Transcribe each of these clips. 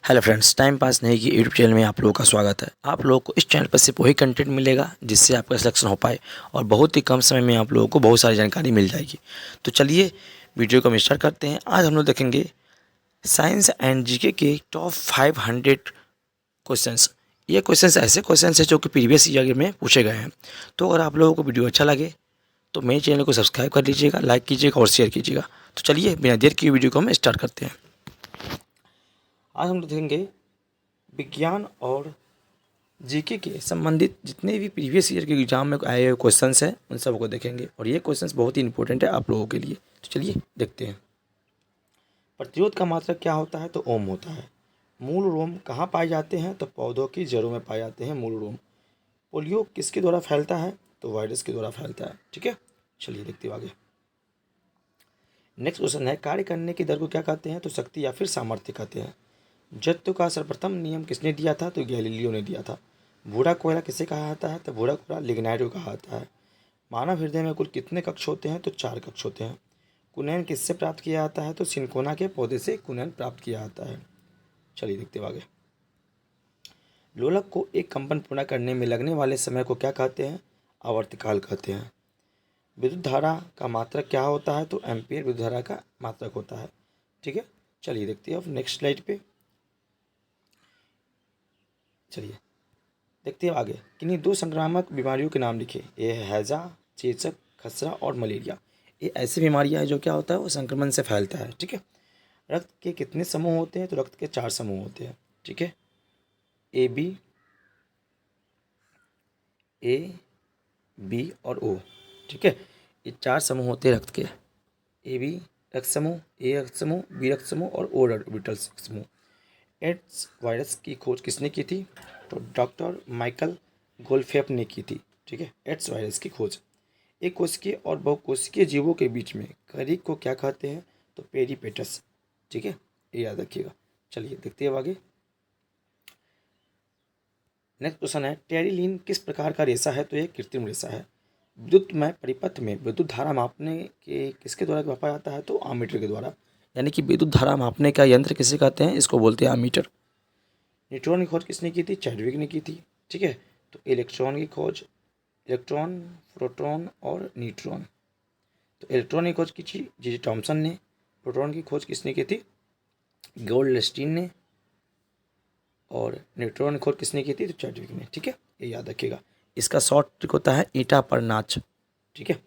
Hello friends, time pass नहीं की YouTube channel में आप लोगों का स्वागत है। आप लोगों को इस चैनल पर सिर्फ वही कंटेंट मिलेगा जिससे आपका सिलेक्शन हो पाए और बहुत ही कम समय में आप लोगों को बहुत सारी जानकारी मिल जाएगी। तो चलिए वीडियो को हम स्टार्ट करते हैं। आज हम लोग देखेंगे साइंस एंड जीके के टॉप 500 क्वेश्चंस। ये क्वेश्चंस ऐसे क्वेश्चंस हैं जो कि प्रीवियस ईयर में पूछे गए हैं। तो अगर आप लोगों को वीडियो अच्छा लगे तो मेरे चैनल को सब्सक्राइब कर लीजिएगा, लाइक कीजिएगा और शेयर कीजिएगा। तो चलिए बिना देर की वीडियो को हम स्टार्ट करते हैं। आज हम देखेंगे विज्ञान और जीके के संबंधित जितने भी प्रीवियस ईयर के एग्जाम में आए हुए क्वेश्चंस हैं उन सबको देखेंगे और ये क्वेश्चंस बहुत ही इंपॉर्टेंट है आप लोगों के लिए। तो चलिए देखते हैं। प्रतिरोध का मात्रक क्या होता है? तो ओम होता है। मूल रोम कहाँ पाए जाते हैं? तो पौधों की जड़ों में पाए जाते हैं मूल रोम। पोलियो किसके द्वारा फैलता है? तो वायरस के द्वारा फैलता है। ठीक है, चलिए देखते हैं आगे। नेक्स्ट क्वेश्चन है, कार्य करने की दर को क्या कहते हैं? तो शक्ति या फिर सामर्थ्य कहते हैं। जत्व का सर्वप्रथम नियम किसने दिया था? तो गैलीलियो ने दिया था। भूरा कोयला किसे कहा जाता है? तो भूरा कोयला लिग्नाइट को कहा जाता है। मानव हृदय में कुल कितने कक्ष होते हैं? तो 4 कक्ष होते हैं। कुनैन किससे प्राप्त किया जाता है? तो सिनकोना के पौधे से कुनैन प्राप्त किया जाता है। चलिए देखते हैं आगे। लोलक को एक कंपन पूर्ण करने में लगने वाले समय को क्या कहते हैं? आवर्तकाल कहते हैं। विद्युत धारा का मात्रक क्या होता है? तो एम्पियर विद्युत धारा का मात्रक होता है। ठीक है, चलिए देखते हैं अब नेक्स्ट स्लाइड पे। चलिए देखते हैं आगे। किन्हीं 2 संक्रामक बीमारियों के नाम लिखे। ये है हैजा, चेचक, खसरा और मलेरिया। ये ऐसी बीमारियां हैं जो क्या होता है, वो संक्रमण से फैलता है। ठीक है। रक्त के कितने समूह होते हैं? तो रक्त के 4 समूह होते हैं। ठीक है, ए और ओ। ठीक है, ये 4 समूह होते हैं रक्त के। ए बी रक्त समूह, ए रक्त समूह, बी रक्त समूह और ओ ऑर्बिटल समूह। एड्स वायरस की खोज किसने की थी? तो डॉक्टर माइकल गोल्डफ्रेप ने की थी। ठीक है, एड्स वायरस की खोज। एक कोशिकीय और बहुकोशिकीय जीवों के बीच में खरीक को क्या कहते हैं? तो पेरीपेटस। ठीक है, ये याद रखिएगा। चलिए देखते हैं अब आगे। नेक्स्ट क्वेश्चन है, टेरिलीन किस प्रकार का रेशा है? तो ये कृत्रिम रेशा है। विद्युतमय परिपथ में विद्युत धारा मापने के किसके द्वारा मापा जाता है? तो आमीटर के द्वारा। यानी कि विद्युत धारा मापने का यंत्र किसे कहते हैं? इसको बोलते हैं आमीटर। न्यूट्रॉन की खोज किसने की थी? चैडविक ने की थी। ठीक है, तो इलेक्ट्रॉन की खोज, इलेक्ट्रॉन, प्रोटॉन और न्यूट्रॉन। तो इलेक्ट्रॉन की खोज की थी जी टॉमसन ने। प्रोटॉन की खोज किसने की थी? गोल्डस्टीन ने। और न्यूट्रॉन की खोज किसने की थी? तो चैडविक ने। ठीक है, ये याद रखिएगा। इसका शॉर्ट ट्रिक होता है ईटा पर नाच। ठीक है।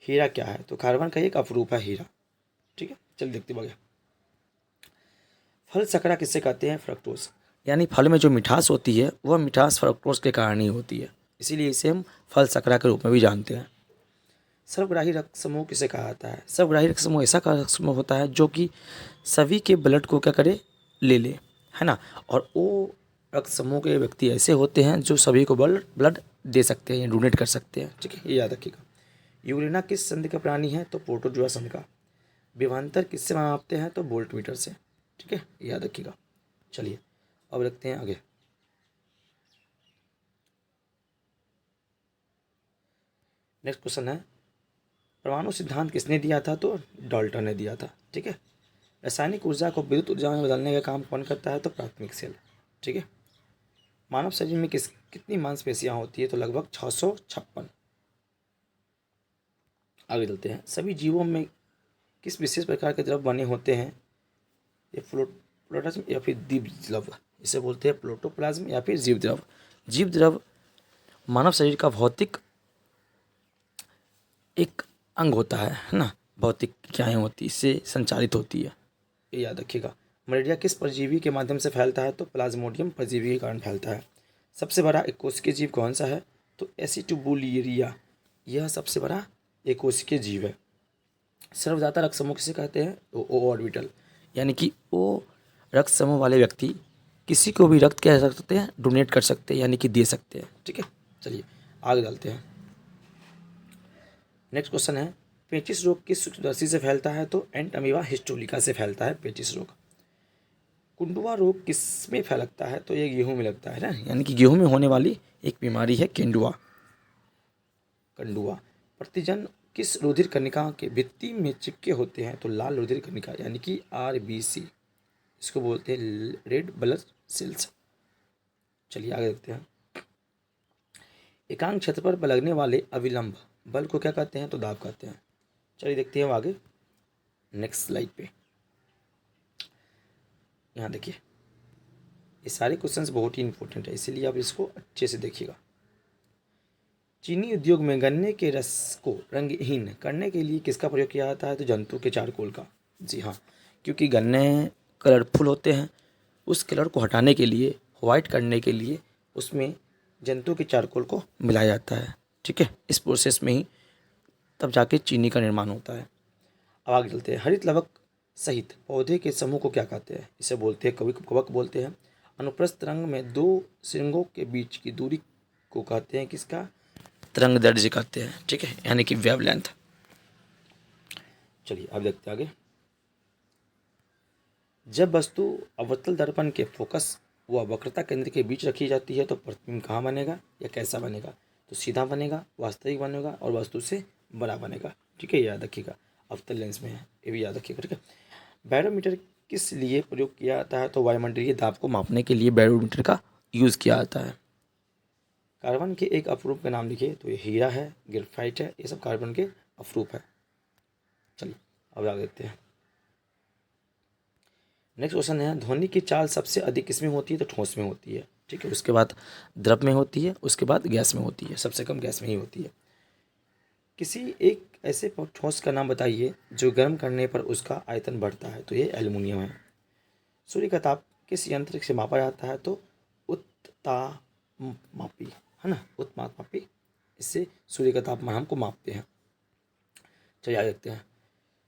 हीरा क्या है? तो कार्बन का एक अपरूप है हीरा। ठीक है, चल देखते हैं। फल सकरा किससे कहते हैं? फ्रक्टोज। यानी फल में जो मिठास होती है वह मिठास फ्रक्टोज के कारण ही होती है, इसीलिए इसे हम फल सकरा के रूप में भी जानते हैं। सर्वग्राही रक्त समूह किसे कहा जाता है? सर्वग्राही रक्त समूह ऐसा का रक्त समूह होता है जो कि सभी के ब्लड को क्या करे, ले ले, है ना। और वो रक्त समूह के व्यक्ति ऐसे होते हैं जो सभी को ब्लड दे सकते हैं या डोनेट कर सकते हैं। ठीक है, ये याद रखिएगा। यूरेना किस संधि का प्राणी है? तो प्रोटोजोआ संधि का। विभवांतर किससे मापते हैं? तो वोल्ट मीटर से। ठीक है, याद रखिएगा। चलिए अब रखते हैं आगे। नेक्स्ट क्वेश्चन है, परमाणु सिद्धांत किसने दिया था? तो डाल्टन ने दिया था। ठीक है। रासायनिक ऊर्जा को विद्युत ऊर्जा में बदलने का काम कौन करता है? तो प्राथमिक सेल। ठीक है। मानव शरीर में कितनी मांसपेशियां होती है? तो लगभग 656। आगे चलते हैं। सभी जीवों में किस विशेष प्रकार के द्रव बने होते हैं? ये प्लोटोप्लाज्म या फिर दीप द्रव, इसे बोलते हैं प्लोटोप्लाज्म या फिर जीव द्रव। जीव द्रव मानव शरीर का भौतिक एक अंग होता है ना। भौतिक क्रियाएं होती इससे संचालित होती है, ये याद रखिएगा। मलेरिया किस परजीवी के माध्यम से फैलता है? तो प्लाज्मोडियम परजीवी के कारण फैलता है। सबसे बड़ा एककोशिकीय जीव कौन सा है? तो एसिटोबुलियरिया, यह सबसे बड़ा एककोशिकीय जीव है। सर्वदाता रक्त समूह किसे कहते हैं? तो ओ ऑर्बिटल। यानी कि ओ रक्त समूह वाले व्यक्ति किसी को भी रक्त कह सकते हैं, डोनेट कर सकते हैं, यानी कि दे सकते हैं। ठीक है, चलिए आगे डालते हैं। नेक्स्ट क्वेश्चन है, पेचिस रोग किस सूक्ष्मदर्शी से फैलता है? तो एंट अमीबा हिस्टोलिका से फैलता है पेचिस रोग। कुंडुआ रोग किस में फैलता है? तो ये गेहूं में लगता है ना, यानी कि गेहूं में होने वाली एक बीमारी है केंडुआ, कंडुआ। प्रतिजन किस रुधिर कणिका के भित्ति में चिपके होते हैं? तो लाल रुधिर कणिका, यानी कि RBC। इसको बोलते हैं रेड ब्लड सेल्स। चलिए आगे देखते हैं। एकांक क्षेत्र पर लगने वाले अविलंब बल को क्या कहते हैं? तो दाब कहते हैं। चलिए देखते हैं आगे नेक्स्ट स्लाइड पे। यहाँ देखिए, ये सारे क्वेश्चंस बहुत ही इंपॉर्टेंट है, इसीलिए आप इसको अच्छे से देखिएगा। चीनी उद्योग में गन्ने के रस को रंगहीन करने के लिए किसका प्रयोग किया जाता है? तो जंतु के चारकोल का। जी हाँ, क्योंकि गन्ने कलरफुल होते हैं, उस कलर को हटाने के लिए, वाइट करने के लिए उसमें जंतु के चारकोल को मिलाया जाता है। ठीक है, इस प्रोसेस में ही तब जाके चीनी का निर्माण होता है। अब आगे चलते हैं। हरित लवक सहित पौधे के समूह को क्या कहते हैं? इसे बोलते हैं कवक बोलते हैं। अनुप्रस्थ तरंग में दो श्रृंगों के बीच की दूरी को कहते हैं किसका? तरंग दैर्ध्य कहते हैं। ठीक है, यानी कि वेवलेंथ। चलिए अब देखते हैं आगे। जब वस्तु अवतल दर्पण के फोकस व वक्रता केंद्र के बीच रखी जाती है तो प्रतिबिंब कहाँ बनेगा या कैसा बनेगा? तो सीधा बनेगा, वास्तविक बनेगा और वस्तु से बड़ा बनेगा। ठीक है, याद रखिएगा। अवतल लेंस में है, ये भी याद रखिएगा। ठीक है, बैरोमीटर किस लिए प्रयोग किया जाता है? तो वायुमंडलीय दाब को मापने के लिए बैरोमीटर का यूज़ किया जाता है। कार्बन के एक अपरूप का नाम लिखिए। तो ये हीरा है, ग्रेफाइट है, ये सब कार्बन के अपरूप है। चलिए अब आगे देखते हैं। नेक्स्ट क्वेश्चन है, ध्वनि की चाल सबसे अधिक किसमें होती है? तो ठोस में होती है। ठीक है, उसके बाद द्रव में होती है, उसके बाद गैस में होती है, सबसे कम गैस में ही होती है। किसी एक ऐसे ठोस का नाम बताइए जो गर्म करने पर उसका आयतन बढ़ता है। तो ये एल्युमिनियम है। सूर्य का ताप किस यंत्र से मापा जाता है? तो उत्तापमापी, है ना, उत्तापमापी। इससे सूर्य का तापमान हमको मापते हैं। चलिए आगे देखते हैं।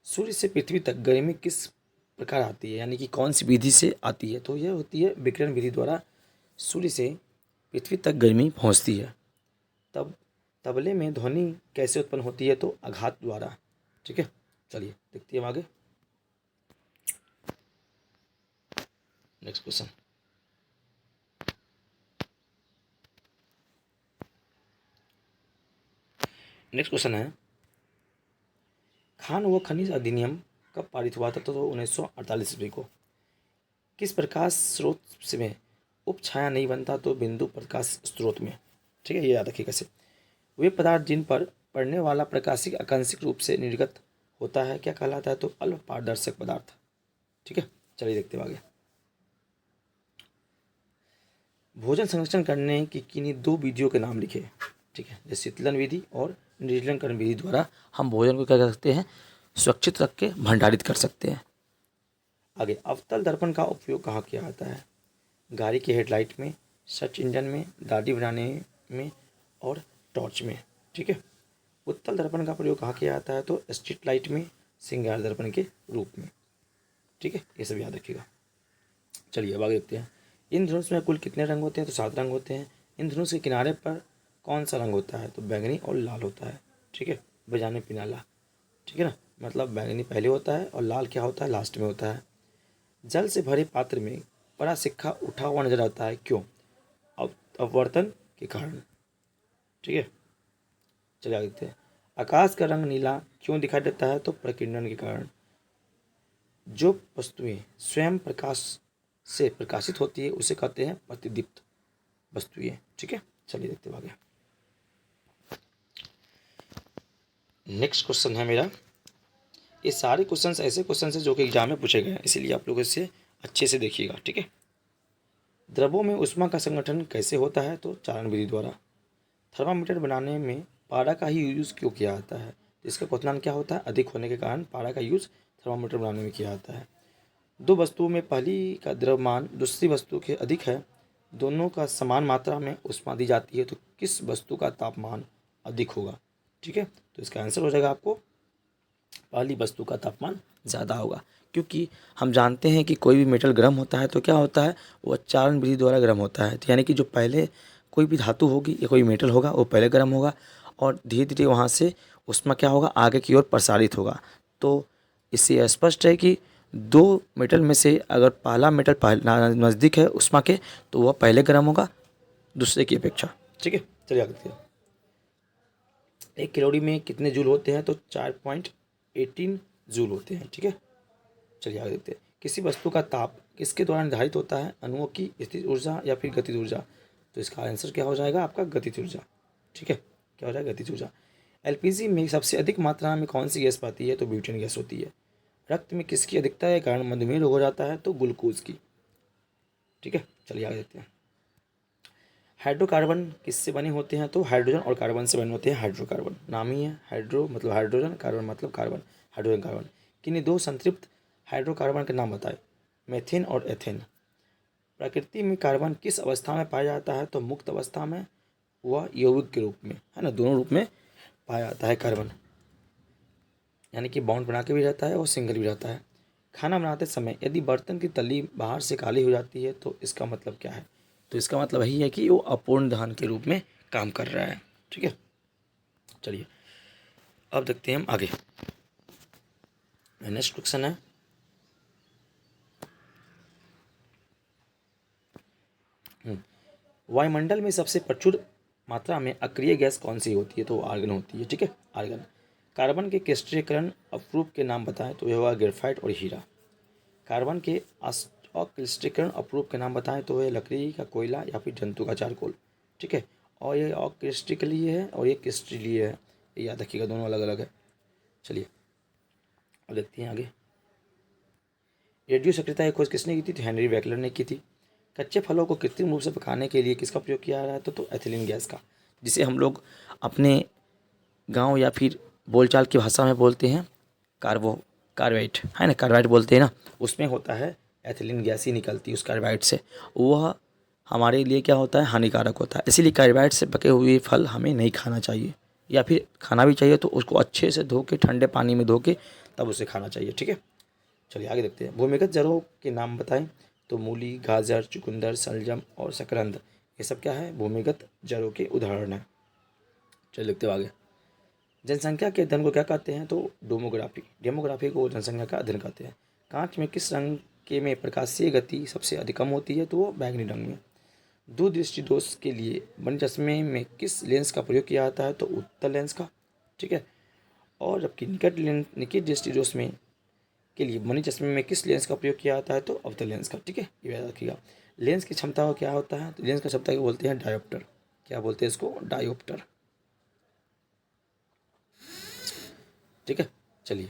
सूर्य से पृथ्वी तक गर्मी किस प्रकार आती है, यानी कि कौन सी विधि से आती है? तो यह होती है विकिरण विधि द्वारा सूर्य से पृथ्वी तक गर्मी पहुंचती है। तब तबले में ध्वनि कैसे उत्पन्न होती है? तो आघात द्वारा। ठीक है, चलिए देखते हैं आगे नेक्स्ट क्वेश्चन। नेक्स्ट क्वेश्चन है, खान व खनिज अधिनियम कब पारित हुआ था? तो 1948 ईस्वी को। किस प्रकाश स्रोत में उपछाया नहीं बनता? तो बिंदु प्रकाश स्रोत में। ठीक है, ये याद रखिए कैसे। वे पदार्थ जिन पर पड़ने वाला प्रकाशिक आंशिक रूप से निर्गत होता है क्या कहलाता है? तो अल्प पारदर्शक पदार्थ। ठीक है, चलिए देखते हैं आगे। भोजन संरक्षण करने की किन्हीं दो विधियों के नाम लिखे। ठीक है, जैसे शीतलन विधि और निर्जलीकरण विधि द्वारा हम भोजन को क्या कर सकते हैं? सुरक्षित रख के भंडारित कर सकते हैं। आगे, अवतल दर्पण का उपयोग कहाँ किया जाता है? गाड़ी के हेडलाइट में, सर्च इंजन में, दाढ़ी बनाने में और टॉर्च में। ठीक है, उत्तल दर्पण का प्रयोग कहाँ किया जाता है? तो स्ट्रीट लाइट में, श्रृंगार दर्पण के रूप में। ठीक है, ये सब याद रखिएगा। चलिए अब आगे देखते हैं। इंद्रधनुष में कुल कितने रंग होते हैं? तो 7 रंग होते हैं। इंद्रधनुष के किनारे पर कौन सा रंग होता है? तो बैंगनी और लाल होता है। ठीक है, बजाने पिनाला। ठीक है ना, मतलब बैंगनी पहले होता है और लाल क्या होता है? लास्ट में होता है। जल से भरे पात्र में बड़ा सिक्का उठा हुआ नजर आता है, क्यों? अपवर्तन के कारण। ठीक है, चलिए आगे देखते हैं। आकाश का रंग नीला क्यों दिखाई देता है? तो प्रकीर्णन के कारण। जो वस्तुएं स्वयं प्रकाश से प्रकाशित होती है उसे कहते हैं प्रतिदीप्त वस्तुएं। ठीक है, चलिए देखते हैं आगे। नेक्स्ट क्वेश्चन है मेरा, ये सारे क्वेश्चंस ऐसे क्वेश्चंस हैं जो कि एग्जाम में पूछे गए हैं, इसीलिए आप लोग इसे अच्छे से देखिएगा। ठीक है, द्रवों में ऊष्मा का संगठन कैसे होता है? तो चालन विधि द्वारा। थर्मामीटर बनाने में पारा का ही यूज़ क्यों किया जाता है? इसका क्वथनांक क्या होता है? अधिक होने के कारण पारा का यूज़ थर्मामीटर बनाने में किया जाता है। दो वस्तुओं में पहली का द्रव्यमान दूसरी वस्तु के अधिक है, दोनों का समान मात्रा में ऊष्मा दी जाती है, तो किस वस्तु का तापमान अधिक होगा? ठीक है, तो इसका आंसर हो जाएगा आपको पहली वस्तु का तापमान ज़्यादा होगा, क्योंकि हम जानते हैं कि कोई भी मेटल गर्म होता है तो क्या होता है? वो चालन विधि द्वारा गर्म होता है। तो यानी कि जो पहले कोई भी धातु होगी या कोई मेटल होगा वो पहले गर्म होगा और धीरे धीरे वहाँ से ऊष्मा क्या होगा? आगे की ओर प्रसारित होगा। तो इससे यह स्पष्ट है कि दो मेटल में से अगर पहला मेटल नज़दीक है ऊष्मा के तो वह पहले गर्म होगा दूसरे की अपेक्षा। ठीक है, चलिए आगे देखते हैं। एक कैलोरी में कितने जूल होते हैं? तो 4.18 जूल होते हैं। ठीक है, चलिए आगे देखते हैं। किसी वस्तु का ताप किसके द्वारा निर्धारित होता है, अणुओं की स्थितिज ऊर्जा या फिर गतिज ऊर्जा। तो इसका आंसर क्या हो जाएगा आपका, गतिज ऊर्जा। ठीक है, क्या हो जाएगा, गतिज ऊर्जा। एलपीजी में सबसे अधिक मात्रा में कौन सी गैस पाती है, तो ब्यूटेन गैस होती है। रक्त में किसकी अधिकता है कारण मधुमेह रोग हो जाता है, तो ग्लूकोज की। ठीक है, चलिए आगे देखते हैं। हाइड्रोकार्बन किससे बने होते हैं, तो हाइड्रोजन और कार्बन से बने होते हैं हाइड्रोकार्बन। नाम ही है, हाइड्रो मतलब हाइड्रोजन, कार्बन मतलब कार्बन, हाइड्रोजन कार्बन। किन्हीं दो संतृप्त हाइड्रोकार्बन के नाम बताए, मेथेन और एथेन। प्रकृति में कार्बन किस अवस्था में पाया जाता है, तो मुक्त अवस्था में व यौगिक के रूप में, है ना, दोनों रूप में पाया जाता है कार्बन, यानी कि बॉन्ड बना के भी रहता है और सिंगल भी रहता है। खाना बनाते समय यदि बर्तन की तली बाहर से काली हो जाती है तो इसका मतलब क्या है, तो इसका मतलब यही है कि वो अपूर्ण दहन के रूप में काम कर रहा है। ठीक है, चलिए अब देखते हैं हम आगे। नेक्स्ट क्वेश्चन है, वायुमंडल में सबसे प्रचुर मात्रा में अक्रिय गैस कौन सी होती है, तो आर्गन होती है। ठीक है, आर्गन। कार्बन के क्रिस्टलीकरण अपरूप के नाम बताएं, तो यह हुआ ग्रेफाइट और हीरा। कार्बन के अक्रिस्टलीकरण अपरूप के नाम बताएं, तो यह लकड़ी का कोयला या फिर जंतु का चारकोल। ठीक है, और ये अक्रिस्टिकली है और ये क्रिस्टलीय है, ये याद रखिएगा, दोनों अलग अलग है। चलिए अब देखते हैं आगे। रेडियो सक्रियता की खोज किसने की थी, तो हेनरी बेकलर ने की थी। कच्चे फलों को कृत्रिम रूप से पकाने के लिए किसका प्रयोग किया जा रहा है, तो एथिलीन गैस का, जिसे हम लोग अपने गांव या फिर बोलचाल की भाषा में बोलते हैं कार्बाइड, है ना, कार्बाइड बोलते हैं ना, उसमें होता है एथिलीन गैस ही निकलती है उस कार्बाइड से। वह हमारे लिए क्या होता है, हानिकारक होता है। इसीलिए कार्बाइड से पके हुए फल हमें नहीं खाना चाहिए, या फिर खाना भी चाहिए तो उसको अच्छे से धो के, ठंडे पानी में धो के तब उसे खाना चाहिए। ठीक है, चलिए आगे देखते हैं। भूमिगत जड़ों के नाम बताएं, तो मूली, गाजर, चुकंदर, शलजम और शकरंद, ये सब क्या है, भूमिगत जड़ों के उदाहरण है। चलिए देखते हैं आगे। जनसंख्या के अध्ययन को क्या कहते हैं, तो डेमोग्राफी। डेमोग्राफी को जनसंख्या का अध्ययन कहते हैं। कांच में किस रंग के में प्रकाशीय गति सबसे अधिक कम होती है, तो वो बैंगनी रंग में। दूर दृष्टि दोष के लिए बने चश्मे में किस लेंस का प्रयोग किया जाता है, तो उत्तल लेंस का। ठीक है, और जबकि निकट दृष्टि दोष में के लिए बनी चश्मे में किस लेंस का प्रयोग किया जाता है, तो अवतल लेंस का। ठीक है, ये याद रखिएगा। लेंस की क्षमता का क्या होता है, तो लेंस की क्षमता को बोलते हैं डायोप्टर। क्या बोलते हैं इसको, डायोप्टर। ठीक है, चलिए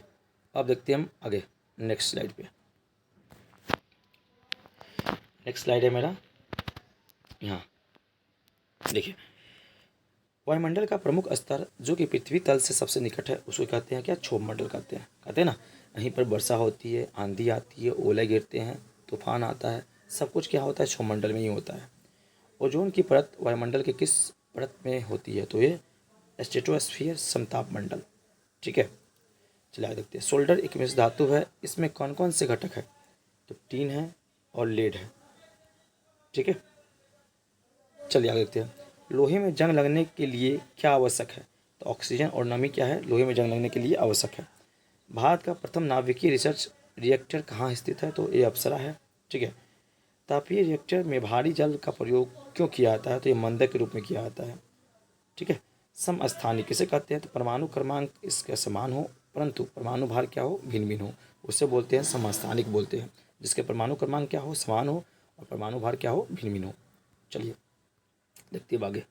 अब देखते हैं हम आगे नेक्स्ट स्लाइड पे। नेक्स्ट स्लाइड है मेरा यहाँ, देखिए। वायुमंडल का प्रमुख स्तर जो कि पृथ्वी तल से सबसे निकट है उसको कहते हैं क्या, क्षोभ मंडल कहते हैं ना। यहीं पर वर्षा होती है, आंधी आती है, ओले गिरते हैं, तूफान आता है, सब कुछ क्या होता है, क्षोभ मंडल में ही होता है। ओजोन की परत वायुमंडल के किस परत में होती है, तो ये स्ट्रेटोस्फीयर, समताप मंडल। ठीक है, चलिए आगे देखते हैं। सोल्डर एक मिश्र धातु है, इसमें कौन कौन से घटक है, तो टीन है और लेड है। ठीक है, चलिए आगे देखते हैं। लोहे में जंग लगने के लिए क्या आवश्यक है, तो ऑक्सीजन और नमी क्या है, लोहे में जंग लगने के लिए आवश्यक है। भारत का प्रथम नाभिकीय रिसर्च रिएक्टर कहाँ स्थित है, तो ये अप्सरा है। ठीक है, तापीय रिएक्टर में भारी जल का प्रयोग क्यों किया जाता है, तो ये मंदक के रूप में किया जाता है। ठीक है, समस्थानिक किसे कहते हैं, तो परमाणु क्रमांक इसका समान हो परंतु परमाणु भार क्या हो, भिन्न भिन्न हो, उससे बोलते हैं समस्थानिक बोलते हैं। जिसके परमाणु क्रमांक क्या हो, समान हो, और परमाणु भार क्या हो, भिन्न भिन्न हो। चलिए देखते हैं आगे।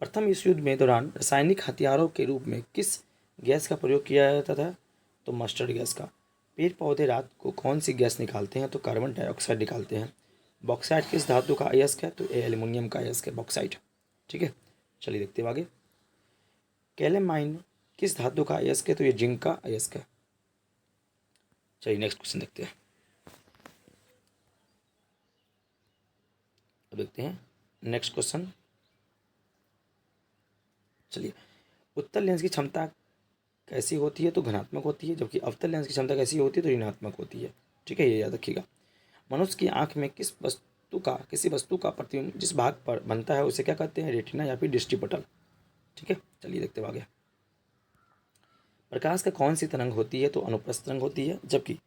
प्रथम विश्व युद्ध में दौरान रासायनिक हथियारों के रूप में किस गैस का प्रयोग किया जाता था, तो मस्टर्ड गैस का। पेड़ पौधे रात को कौन सी गैस निकालते हैं, तो कार्बन डाइऑक्साइड निकालते हैं। बॉक्साइट किस धातु का अयस्क है, तो ये एल्युमिनियम का अयस्क है, बॉक्साइट। ठीक है, चलिए देखते हैं आगे। कैलेमाइन किस धातु का अयस्क है, तो ये जिंक का अयस्क है। चलिए नेक्स्ट क्वेश्चन देखते हैं। अब देखते हैं नेक्स्ट क्वेश्चन। चलिए, उत्तल लेंस की क्षमता कैसी होती है, तो धनात्मक होती है, जबकि अवतल लेंस की क्षमता कैसी होती है, तो ऋणात्मक होती है। ठीक है, ये याद रखिएगा। मनुष्य की आंख में किसी वस्तु का प्रतिबिंब जिस भाग पर बनता है उसे क्या कहते हैं, रेटिना या फिर दृष्टिपटल। ठीक है, चलिए देखते हैं आगे। प्रकाश का कौन सी तरंग होती है, तो अनुप्रस्थ तरंग होती है, जबकि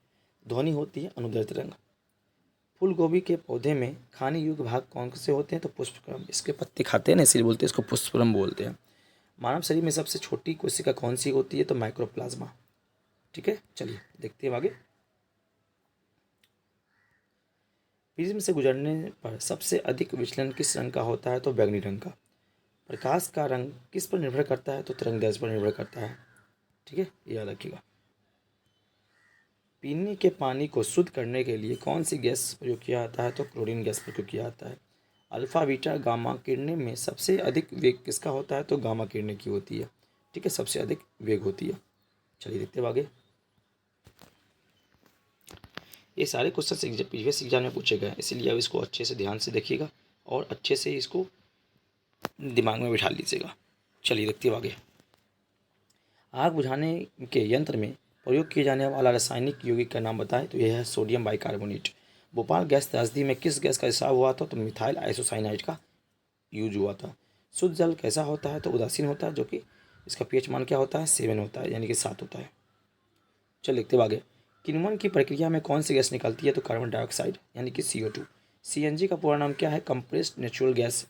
ध्वनि होती है अनुदैर्घ्य तरंग। फूल गोभी के पौधे में खाने योग्य भाग कौन से होते हैं, तो पुष्पक्रम। इसके पत्ते खाते हैं ना, इसलिए बोलते हैं इसको पुष्पक्रम बोलते हैं। मानव शरीर में सबसे छोटी कोशिका कौन सी होती है, तो माइक्रोप्लाज्मा। ठीक है, चलिए देखते हैं आगे। प्रिज्म से गुजरने पर सबसे अधिक विचलन किस रंग का होता है? तो बैंगनी रंग का। प्रकाश का रंग किस पर निर्भर करता है? तो तरंगदैर्ध्य पर निर्भर करता है। ठीक है, याद रखिएगा। पीने के पानी को शुद्ध करने के लिए कौन सी गैस प्रयोग किया जाता है? तो क्लोरीन गैस प्रयोग किया जाता है। अल्फा बीटा गामा किरणें में सबसे अधिक वेग किसका होता है? तो गामा किरणें की होती है। ठीक है, सबसे अधिक वेग होती है। चलिए देखते हैं आगे। ये सारे क्वेश्चन प्रीवियस एग्जाम में पूछे गए हैं, इसलिए अब इसको अच्छे से ध्यान से देखिएगा और अच्छे से इसको दिमाग में बिठा लीजिएगा। चलिए देखते हैं आगे। आग बुझाने के यंत्र में प्रयोग किए जाने वाला रासायनिक यौगिक का नाम बताएं? तो यह है सोडियम बाइकार्बोनेट। भोपाल गैस त्रासदी में किस गैस का रिसाव हुआ था? तो मिथाइल आइसोसाइनाइड का यूज हुआ था। शुद्ध जल कैसा होता है? तो उदासीन होता है, जो कि इसका पीएच मान क्या होता है? 7 होता है, यानी कि 7 होता है। चल देखते हैं आगे। किण्वन की प्रक्रिया में कौन सी गैस निकलती है? तो कार्बन डाइऑक्साइड, यानी कि CO2। सीएनजी का पूरा नाम क्या है? Compressed natural gas.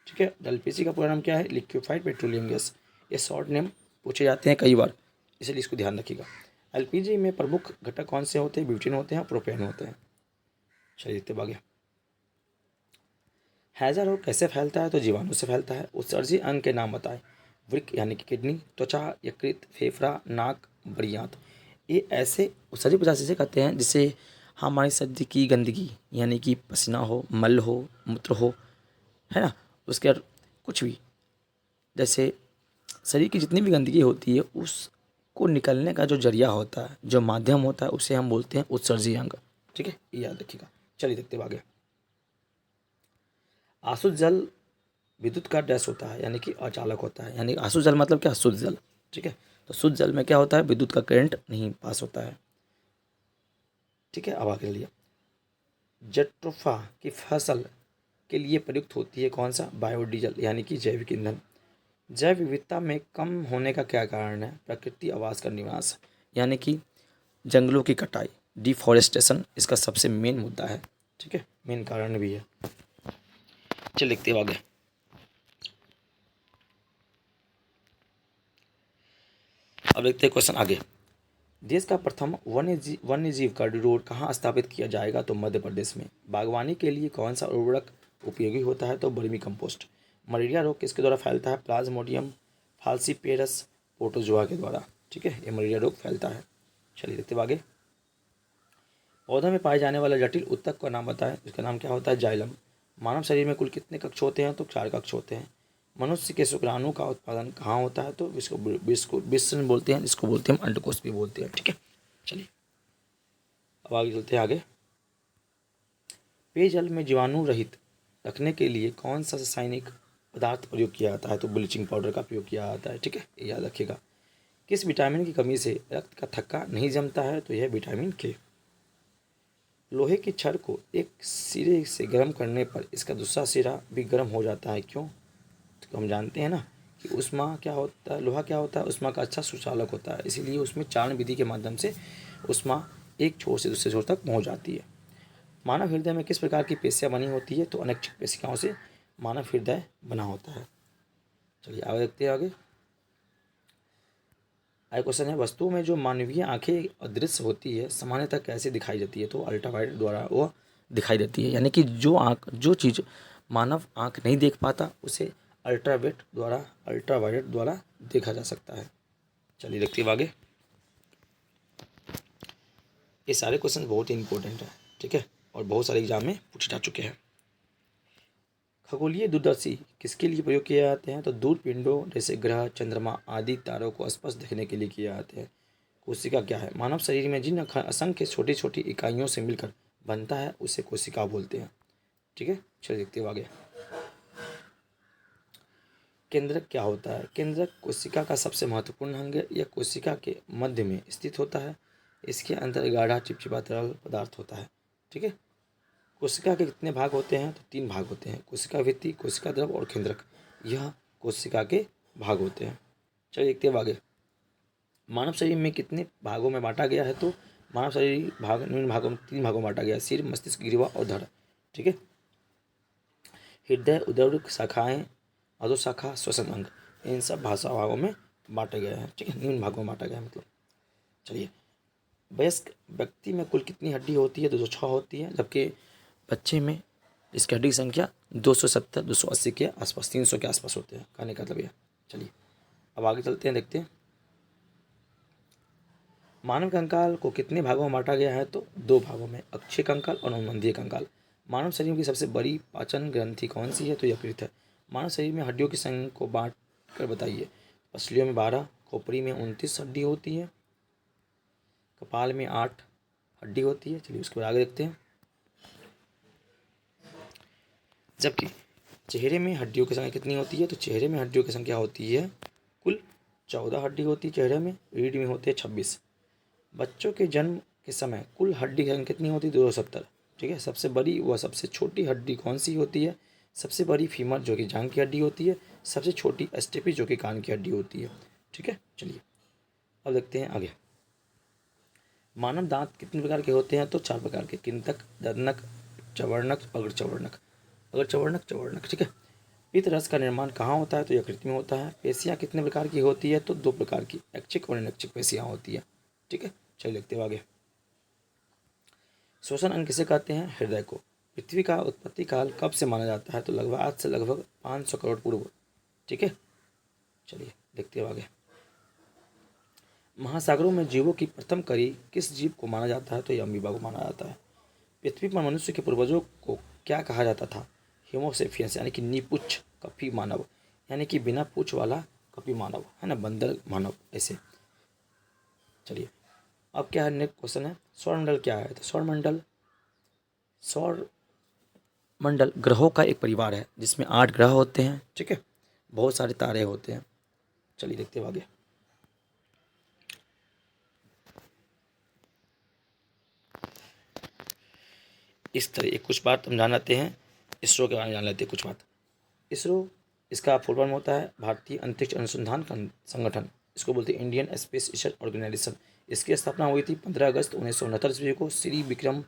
ठीक है। एलपीजी का पूरा नाम क्या है? Liquefied petroleum gas. ये शॉर्ट नेम पूछे जाते हैं कई बार, इसलिए इसको ध्यान रखिएगा। एलपीजी में प्रमुख घटक कौन से होते हैं? ब्यूटेन होते हैं, प्रोपेन होते हैं। चलिए देखते आगे। हैजा रोग कैसे फैलता है? तो जीवाणु से फैलता है। उत्सर्जी अंग के नाम बताएं? वृक्क, यानी कि किडनी, त्वचा, यकृत, फेफड़ा, नाक, बड़ियात। ये ऐसे उत्सर्जी पदार्थ से कहते हैं जिससे हमारे शरीर की गंदगी, यानी कि पसीना हो, मल हो, मूत्र हो, है ना, उसके बाद कुछ भी, जैसे शरीर की जितनी भी गंदगी होती है उसको निकलने का जो जरिया होता है, जो माध्यम होता है, उसे हम बोलते हैं उत्सर्जी अंग। ठीक है, ये याद रखिएगा। चलिए देखते हैं आगे। आसुत जल विद्युत का डैश होता है, यानी कि अचालक होता है। यानी आसुत जल मतलब क्या? शुद्ध जल। ठीक है, तो शुद्ध जल में क्या होता है? विद्युत का करंट नहीं पास होता है। ठीक है, अब आगे लिया। जट्रोफा की फसल के लिए प्रयुक्त होती है कौन सा? बायोडीजल, यानी कि जैविक ईंधन। जैव विविधता में कम होने का क्या कारण है? प्रकृति आवास का निवास, यानी कि जंगलों की कटाई, डिफॉरेस्टेशन इसका सबसे मेन मुद्दा है। ठीक है, मेन कारण भी है। चलिए लिखते हैं आगे। अब देखते हैं क्वेश्चन आगे। देश का प्रथम वन्य जीव कॉरिडोर कहाँ स्थापित किया जाएगा? तो मध्य प्रदेश में। बागवानी के लिए कौन सा उर्वरक उपयोगी होता है? तो वर्मी कंपोस्ट। मलेरिया रोग किसके द्वारा फैलता है? प्लाज्मोडियम फाल्सीपेरस प्रोटोजोआ के द्वारा। ठीक है, ये मलेरिया रोग फैलता है। चलिए देखते हैं आगे। पौधों में पाए जाने वाला जटिल ऊतक का नाम बताएं? इसका नाम क्या होता है? जाइलम। मानव शरीर में कुल कितने कक्ष होते हैं? तो 4 कक्ष होते हैं। मनुष्य के शुक्राणु का उत्पादन कहाँ होता है? तो इसको विश्व बोलते हैं, इसको बोलते हैं अंडकोश भी बोलते हैं। ठीक है, चलिए अब आगे चलते हैं आगे। पेयजल में जीवाणु रहित रखने के लिए कौन सा रासायनिक पदार्थ प्रयोग किया जाता है? तो ब्लीचिंग पाउडर का प्रयोग किया जाता है। ठीक है, ये याद रखिएगा। किस विटामिन की कमी से रक्त का थक्का नहीं जमता है? तो यह विटामिन के। लोहे की छड़ को एक सिरे से गर्म करने पर इसका दूसरा सिरा भी गर्म हो जाता है, क्यों? तो हम जानते हैं ना कि ऊष्मा क्या होता है, लोहा क्या होता है? ऊष्मा का अच्छा सुचालक होता है, इसीलिए उसमें चालन विधि के माध्यम से ऊष्मा एक छोर से दूसरे छोर तक पहुंच जाती है। मानव हृदय में किस प्रकार की पेशियाँ बनी होती है? तो अनैच्छिक पेशिकाओं से मानव हृदय बना होता है। चलिए आगे देखते हैं आगे। क्वेश्चन है, वस्तुओं में जो मानवीय आंखें अदृश्य होती है सामान्यतः कैसे दिखाई देती है? तो अल्ट्रावायलेट द्वारा वो दिखाई देती है, यानी कि जो चीज़ मानव आंख नहीं देख पाता उसे अल्ट्रावायलेट द्वारा देखा जा सकता है। चलिए देखते हैं आगे। ये सारे क्वेश्चन बहुत ही इंपॉर्टेंट है। ठीक है, और बहुत सारे एग्जाम में पूछे जा चुके हैं। खगोलीय दूरदर्शी किसके लिए प्रयोग किए जाते हैं? तो दूर पिंडों जैसे ग्रह, चंद्रमा आदि तारों को स्पष्ट देखने के लिए किए जाते हैं। कोशिका क्या है? मानव शरीर में जिन असंख्य छोटी छोटी इकाइयों से मिलकर बनता है उसे कोशिका बोलते हैं। ठीक है, चलिए देखते हैं आगे। केंद्रक क्या होता है? केंद्रक कोशिका का सबसे महत्वपूर्ण अंग है। यह कोशिका के मध्य में स्थित होता है। इसके अंदर गाढ़ा चिपचिपा तरल पदार्थ होता है। ठीक है, कोशिका के कितने भाग होते हैं? तो 3 भाग होते हैं, कोशिका भित्ति, कोशिका द्रव और केंद्रक। यह कोशिका के भाग होते हैं। चलिए देखते हैं आगे। मानव शरीर में कितने भागों में बांटा गया है? तो मानव शरीर निम्न भागों में 3 भागों में बांटा गया है, सिर, मस्तिष्क, ग्रीवा और धड़। ठीक है, हृदय, उदर शाखाएं, अधोशाखा, श्वसन अंग, इन सब भागों में बांटे गए हैं। ठीक है, निम्न भागों में बांटा गया है मतलब। चलिए, वयस्क व्यक्ति में कुल कितनी हड्डी होती है? 206 होती है, जबकि बच्चे में इसकी हड्डी की संख्या 270 280 के आसपास, 300 के आसपास होते हैं, कहने का मतलब यह। चलिए अब आगे चलते हैं, देखते हैं मानव कंकाल को कितने भागों में बांटा गया है। तो 2 भागों में, अक्षीय कंकाल और अनुबंधीय कंकाल। मानव शरीर की सबसे बड़ी पाचन ग्रंथि कौन सी है। तो यकृत है। मानव शरीर में हड्डियों की संख्या को बांट कर बताइए। पसलियों में 12, खोपड़ी में 29 हड्डी होती है, कपाल में 8 हड्डी होती है। चलिए उसके बाद आगे देखते हैं। जबकि चेहरे में हड्डियों की संख्या कितनी होती है। तो चेहरे में हड्डियों की संख्या होती है कुल 14 हड्डी होती है चेहरे में, रीढ़ में होते हैं 26। बच्चों के जन्म के समय कुल हड्डी की संख्या कितनी होती है। 270। ठीक है, सबसे बड़ी व सबसे छोटी हड्डी कौन सी होती है। सबसे बड़ी फीमर जो कि जांघ की हड्डी होती है, सबसे छोटी स्टेपी जो कि कान की हड्डी होती है। ठीक है, चलिए अब देखते हैं आगे। मानव दांत कितने प्रकार के होते हैं। तो 4 प्रकार के, किंतक, दंतनक, चवर्णक, अग्रचवर्णक। अग्रचवर्णक, चवर्णक। ठीक है। पित्त रस का निर्माण कहाँ होता है। तो यकृत में होता है। पेशियाँ कितने प्रकार की होती है। तो 2 प्रकार की, ऐच्छिक और अनैच्छिक पेशियाँ होती है। ठीक है, चलिए देखते हैं आगे। श्वसन अंग किसे कहते हैं। हृदय को। पृथ्वी का उत्पत्ति काल कब से माना जाता है। तो लगभग आज से लगभग 500 करोड़ पूर्व। ठीक है, चलिए देखते हैं आगे। महासागरों में जीवों की प्रथम कड़ी किस जीव को माना जाता है। तो ये अमीबा को माना जाता है। पृथ्वी पर मनुष्य के पूर्वजों को क्या कहा जाता था। होमोसेपियंस यानी कि निपुच्छ कपी मानव, यानी कि बिना पूछ वाला कपी मानव, है ना, बंदर मानव ऐसे। चलिए अब क्या है, नेक्स्ट क्वेश्चन है सौरमंडल क्या है। तो सौरमंडल ग्रहों का एक परिवार है जिसमें 8 ग्रह होते हैं। ठीक है, बहुत सारे तारे होते हैं। चलिए देखते हैं आगे। इस तरह कुछ बात हम जान लेते हैं, इसरो के बारे में जान लेते हैं कुछ बात। इसरो, इसका फुल फॉर्म होता है भारतीय अंतरिक्ष अनुसंधान संगठन। इसको बोलते हैं इंडियन स्पेस रिसर्च ऑर्गेनाइजेशन। इसकी स्थापना हुई थी 15 अगस्त 1969 ईस्वी को श्री विक्रम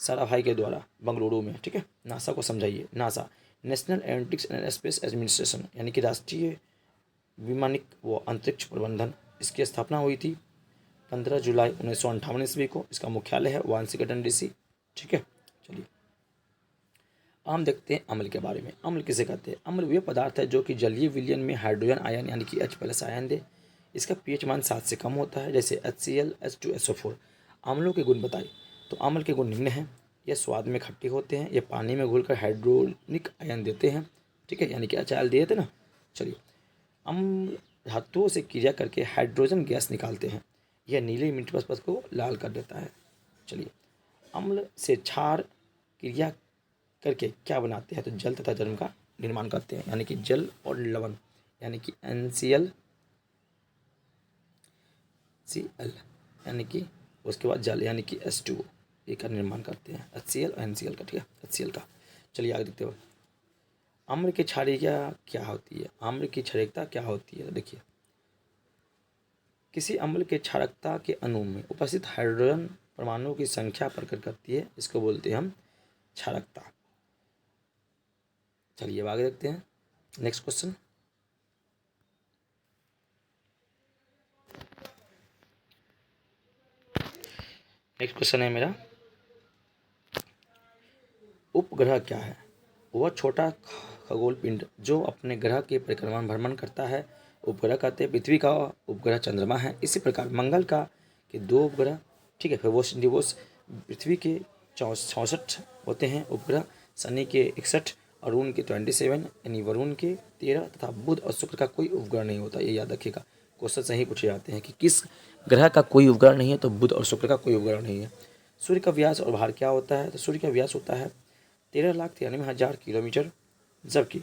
साराभाई के द्वारा बंगलुरु में। ठीक है, नासा को समझाइए। NASA national aeronautics and space administration, यानी कि राष्ट्रीय विमानिक व अंतरिक्ष प्रबंधन। इसकी स्थापना हुई थी 15 जुलाई 1958 ईस्वी को। इसका मुख्यालय है वाशिंगटन DC। ठीक है, चलिए हम देखते हैं अम्ल के बारे में। अम्ल किसे कहते हैं। अम्ल वे पदार्थ है जो कि जलीय विलयन में हाइड्रोजन आयन यानी कि H+ आयन दे। इसका pH मान 7 से कम होता है, जैसे HCl, H2SO4। अम्लों के गुण बताइए। तो अम्ल के गुण निम्न हैं। ये स्वाद में खट्टे होते हैं, ये पानी में घुलकर हाइड्रोनिक आयन देते हैं। ठीक है, यानी कि HCl दिए थे ना। चलिए, अम्ल धातुओं से क्रिया करके हाइड्रोजन गैस निकालते हैं। यह नीले मिट्टी पदार्थ को लाल कर देता है। चलिए, अम्ल से क्षार क्रिया करके क्या बनाते हैं। तो जल तथा जल का निर्माण करते हैं, यानी कि जल और लवण, यानी कि NCl, यानी कि उसके बाद जल यानी कि H2O, ये का निर्माण करते हैं। HCl और NCl का। ठीक है, HCl का। चलिए आगे देखते हो। आम्ल की क्षारीयता क्या होती है। आम्ल की क्षारीयता क्या होती है। तो देखिए, किसी अम्ल के क्षारकता के अणु में उपस्थित हाइड्रोजन परमाणुओं की संख्या प्रकट करती है। इसको बोलते हैं हम क्षारकता। चलिए अब आगे देखते हैं नेक्स्ट क्वेश्चन। नेक्स्ट क्वेश्चन है मेरा, उपग्रह क्या है। वह छोटा खगोल पिंड जो अपने ग्रह के परिक्रमा भ्रमण करता है, उपग्रह कहते हैं। पृथ्वी का उपग्रह चंद्रमा है। इसी प्रकार मंगल का के 2 उपग्रह। ठीक है, फेबोस डिवोस। पृथ्वी के 64 होते हैं उपग्रह, शनि के 61, अरुण के 27 यानी वरुण के 13 तथा बुध और शुक्र का कोई उपग्रह नहीं होता। ये याद रखिएगा, क्वेश्चन सही पूछे जाते हैं कि किस ग्रह का कोई उपग्रह नहीं है। तो बुध और शुक्र का कोई उपग्रह नहीं है। सूर्य का व्यास और भार क्या होता है। तो सूर्य का व्यास होता है 13,93,000 किलोमीटर, जबकि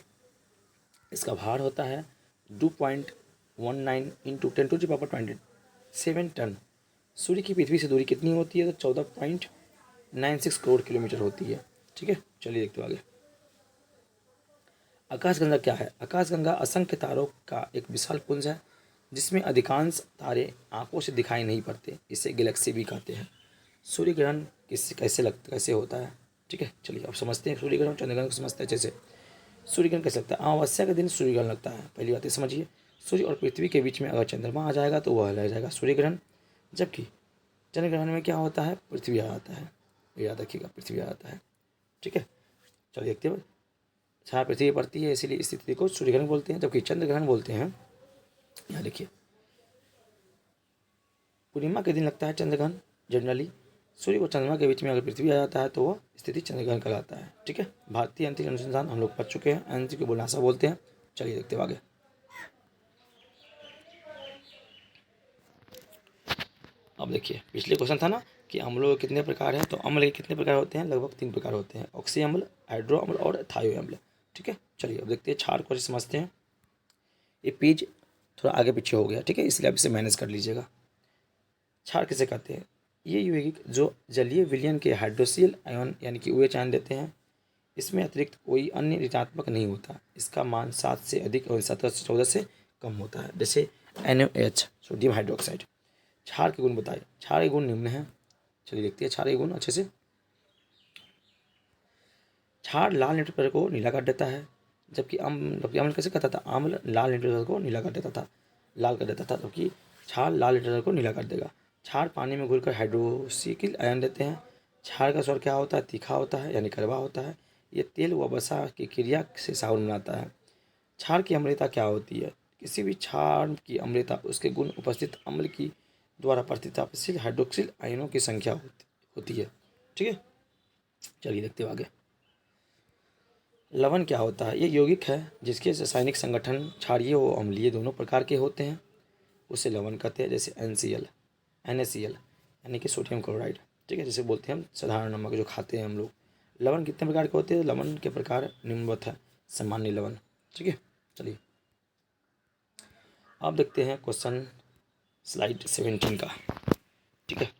इसका भार होता है 2.19 इंटू 10⁻27 टन। सूर्य की पृथ्वी से दूरी कितनी होती है। तो 14.96 करोड़ किलोमीटर होती है। ठीक है, चलिए देखते हो आगे। आकाशगंगा क्या है। आकाशगंगा असंख्य तारों का एक विशाल पुंज है जिसमें अधिकांश तारे आंखों से दिखाई नहीं पड़ते। इसे गैलेक्सी भी कहते हैं। सूर्य ग्रहण कैसे होता है। ठीक है, चलिए अब समझते हैं सूर्य ग्रहण चंद्र ग्रहण को समझते हैं अच्छे से। सूर्य ग्रहण कैसे लगता है। अमावस्या के दिन सूर्य ग्रहण लगता है। पहली बात ये समझिए, सूर्य और पृथ्वी के बीच में अगर चंद्रमा आ जाएगा तो वह रह जाएगा सूर्य ग्रहण। जबकि चंद्र ग्रहण में क्या होता है, पृथ्वी आ जाता है। याद रखिएगा, पृथ्वी आ जाता है। ठीक है, चलिए देखते हैं। छाया पृथ्वी पर पड़ती है, इसीलिए इस स्थिति को सूर्यग्रहण बोलते हैं, जबकि चंद्रग्रहण बोलते हैं। यहाँ देखिए, पूर्णिमा के दिन लगता है चंद्रग्रहण। जनरली सूर्य और चंद्रमा के बीच में अगर पृथ्वी आ जाता है तो वह स्थिति चंद्रग्रहण कहलाता है। ठीक है, भारतीय अंतरिक्ष अनुसंधान हम लोग पढ़ चुके हैं, अंतरिक्ष को नासा बोलते हैं। चलिए देखते हैं आगे। अब देखिए, पिछले क्वेश्चन था ना कि अम्लों के कितने प्रकार हैं, तो अम्ल के कितने प्रकार होते हैं? लगभग 3 प्रकार होते हैं, ऑक्सी अम्ल, हाइड्रो अम्ल और थायो अम्ल। ठीक है, चलिए अब देखते हैं, क्षार को समझते हैं। ये पेज थोड़ा आगे पीछे हो गया, ठीक है, इसलिए आप इसे मैनेज कर लीजिएगा। क्षार किसे कहते हैं? ये यौगिक जो जलीय विलयन के हाइड्रोक्सिल आयन यानी कि OH आयन देते हैं। इसमें अतिरिक्त कोई अन्य ऋणात्मक नहीं होता। इसका मान 7 से अधिक और 17 से 14 से कम होता है, जैसे NaOH, सोडियम हाइड्रोक्साइड। क्षार के गुण बताइए। क्षार के गुण निम्न हैं। चलिए देखते हैं क्षार के गुण अच्छे से। क्षार लाल न्यूट्रल को नीला कर देता है, जबकि अम्ल कैसे करता था? अम्ल लाल न्यूट्रल को नीला कर देता था, लाल कर देता था, जबकि क्षार लाल न्यूट्रल को नीला कर देगा। क्षार पानी में घुलकर हाइड्रोक्सिल आयन देते हैं। क्षार का स्वर क्या होता है? तीखा होता है, यानी कड़वा होता है। ये तेल व वसा की क्रिया से साबुन बनाता है। क्षार की अम्लता क्या होती है? किसी भी क्षार की अम्लता उसके गुण उपस्थित अम्ल की द्वारा प्रतिस्थापित हाइड्रोक्सिल आयनों की संख्या होती है। ठीक है, चलिए देखते हैं आगे। लवण क्या होता है? ये यौगिक है जिसके रासायनिक संगठन क्षारीय व अम्लीय दोनों प्रकार के होते हैं, उसे लवण कहते हैं। जैसे NaCl यानी कि सोडियम क्लोराइड। ठीक है, जैसे बोलते हैं हम साधारण नमक जो खाते हैं हम लोग। लवण कितने प्रकार के होते हैं? लवण के प्रकार निम्नवत है। सामान्य लवण। ठीक है, चलिए अब देखते हैं क्वेश्चन स्लाइड 17 का। ठीक है,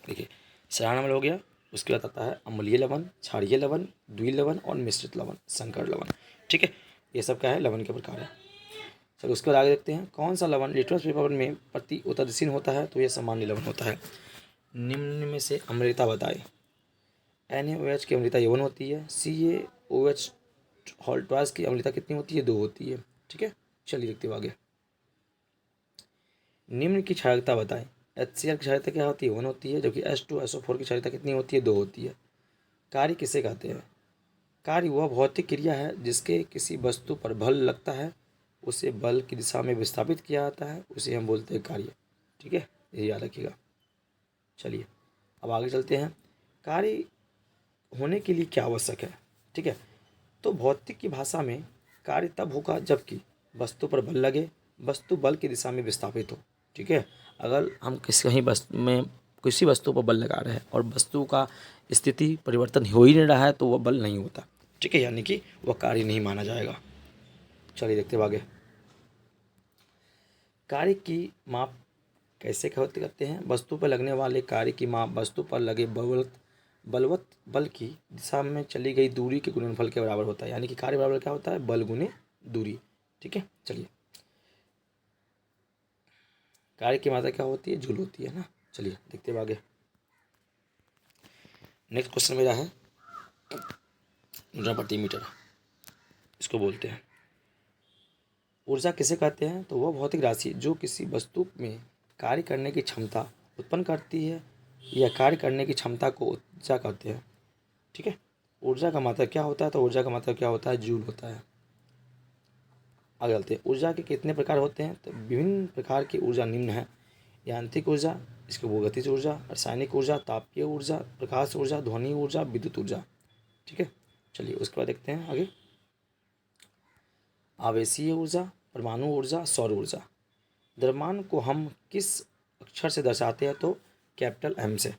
देखिए, साधारण लवण हो गया, उसके बाद आता है अम्लीय लवण, क्षारीय लवण, द्विल लवण और मिश्रित लवण, संकर लवण। ठीक है, ये सब क्या है? लवण के प्रकार है। चलो उसके बाद आगे देखते हैं, कौन सा लवण लिटमस पेपर में प्रति उत्तरदायी होता है? तो यह सामान्य लवण होता है। निम्न में से अम्लता बताए। NaOH की अम्लता यौन होती है। CaOH हॉल्टवास की अम्लता कितनी होती है? 2 होती है। ठीक है, चलिए देखते हैं आगे। निम्न की क्षारकता बताएं। HCl की क्षारकता क्या होती है? 1 होती है, जबकि H2SO4 की क्षारकता कितनी होती है? 2 होती है। कार्य किसे कहते हैं? कार्य वह भौतिक क्रिया है जिसके किसी वस्तु पर बल लगता है, उसे बल की दिशा में विस्थापित किया जाता है, उसे हम बोलते हैं कार्य। ठीक है, ये याद रखिएगा। चलिए अब आगे चलते हैं। कार्य होने के लिए क्या आवश्यक है? ठीक है, तो भौतिक की भाषा में कार्य तब होगा जबकि वस्तु पर बल लगे, वस्तु बल की दिशा में विस्थापित हो। ठीक है, अगर हम किसी वस्तु पर बल लगा रहे हैं और वस्तु का स्थिति परिवर्तन हो ही नहीं रहा है तो वह बल नहीं होता। ठीक है, यानी कि वह कार्य नहीं माना जाएगा। चलिए देखते हैं आगे। कार्य की माप कैसे करते हैं? वस्तु पर लगने वाले कार्य की माप वस्तु पर लगे बलवत बल की दिशा में चली गई दूरी के गुणनफल के बराबर होता है। यानी कि कार्य बराबर क्या होता है? बल गुने दूरी। ठीक है, चलिए कार्य की मात्रा क्या होती है? जूल होती है ना। चलिए देखते हैं आगे। नेक्स्ट क्वेश्चन मेरा है न्यूटन प्रति मीटर, इसको बोलते हैं। ऊर्जा किसे कहते हैं? तो वह भौतिक राशि जो किसी वस्तु में कार्य करने की क्षमता उत्पन्न करती है या कार्य करने की क्षमता को ऊर्जा कहते हैं। ठीक है, ऊर्जा का मात्रा क्या होता है? तो ऊर्जा का मात्रा क्या होता है? जूल होता है। आगे चलते हैं। ऊर्जा के कितने प्रकार होते हैं? तो विभिन्न प्रकार की ऊर्जा निम्न है। यांत्रिक ऊर्जा, इसको भूगतिज ऊर्जा, रासायनिक ऊर्जा, तापीय ऊर्जा, प्रकाश ऊर्जा, ध्वनि ऊर्जा, विद्युत ऊर्जा। ठीक है, चलिए उसके बाद देखते हैं आगे। आवेशीय ऊर्जा, परमाणु ऊर्जा, सौर ऊर्जा। द्रव्यमान को हम किस अक्षर से दर्शाते हैं? तो कैपिटल M से।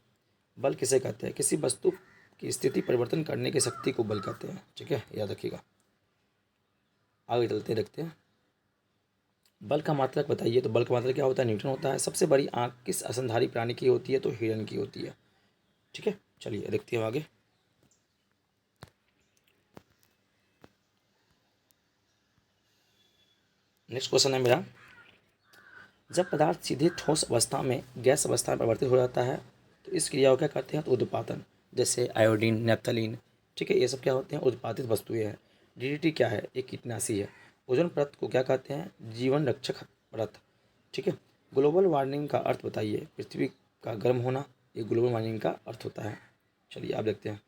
बल किसे कहते हैं? किसी वस्तु की स्थिति परिवर्तन करने की शक्ति को बल कहते हैं। ठीक है, याद रखिएगा। आगे चलते देखते हैं। बल का मात्रक बताइए। तो बल का मात्रक क्या होता है? न्यूटन होता है। सबसे बड़ी आंख किस स्तनधारी प्राणी की होती है? तो हिरन की होती है। ठीक है, चलिए देखते हैं आगे। नेक्स्ट क्वेश्चन है मेरा, जब पदार्थ सीधे ठोस अवस्था में गैस अवस्था में परिवर्तित हो जाता है तो इस क्रिया को क्या कहते हैं? तो उद्पातन। जैसे आयोडीन, नेप्थलीन। ठीक है, ये सब क्या होते हैं? उत्पादित वस्तुएं हैं। DDT क्या है? एक कीटनाशी है। ओजोन परत को क्या कहते हैं? जीवन रक्षक परत। ठीक है, ग्लोबल वार्मिंग का अर्थ बताइए। पृथ्वी का गर्म होना, ये ग्लोबल वार्मिंग का अर्थ होता है। चलिए आप देखते हैं